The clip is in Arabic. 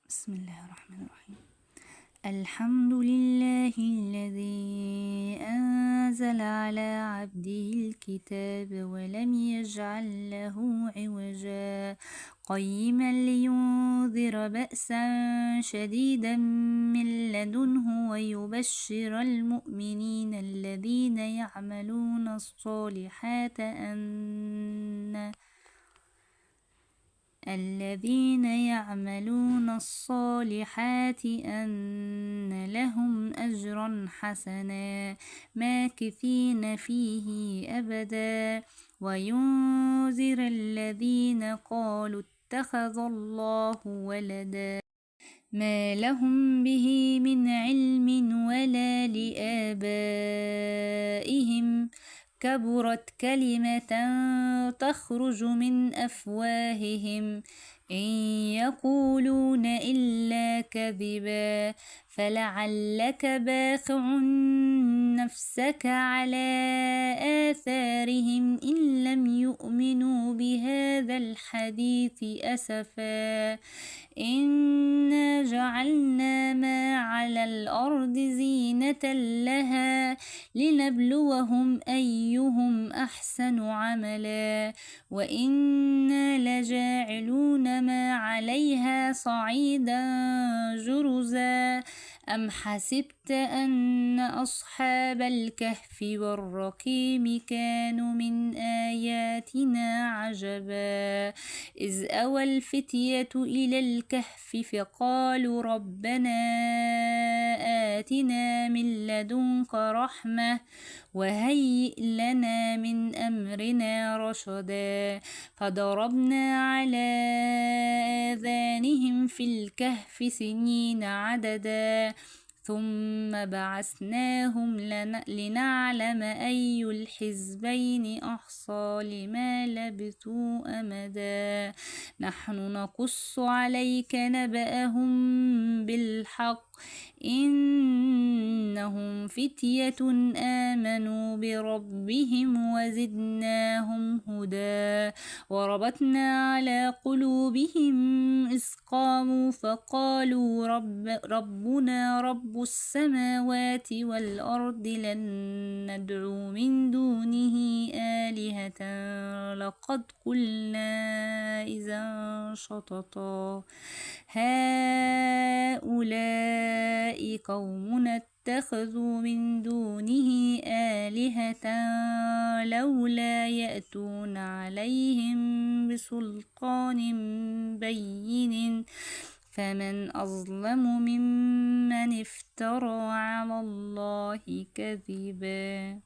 بسم الله الرحمن الرحيم. الحمد لله الذي أنزل على عبده الكتاب ولم يجعل له عوجا قيما لينذر بأسا شديدا من لدنه ويبشر المؤمنين الذين يعملون الصالحات أن لهم أجرا حسنا ماكثين فيه أبدا وينذر الذين قالوا اتخذ الله ولدا ما لهم به من علم ولا لآبائهم كبرت كلمة تخرج من أفواههم إن يقولون إلا كذبا فلعلك باخع نفسك على آثارهم إن لم يؤمنوا بهذا الحديث أسفا إنا جعلنا ما على الأرض زينة لها لنبلوهم أيهم أحسن عملا وإنا لجاعلون ما عليها صعيدا جرزا أم حسبت أن أصحاب الكهف والرقيم كانوا من آياتنا عجبا إذ أوى الفتية إلى الكهف فقالوا ربنا آتنا من لدنك رحمة وهيئ لنا من أمرنا رشدا فضربنا على آذانهم في الكهف سنين عددا ثم بعثناهم لنعلم أي الحزبين أحصى لما لبثوا أمدا نحن نقص عليك نبأهم بالحق إنهم فتية آمنوا بربهم وزدناهم هدى وربطنا على قلوبهم إذ قاموا فقالوا ربنا رب السماوات والأرض لن ندعو من دونه آلهة لقد قلنا إذا شططا هؤلاء قومنا اتخذوا من دونه آلهة لولا يأتون عليهم بسلطان بين فمن أظلم ممن افترى على الله كذبا.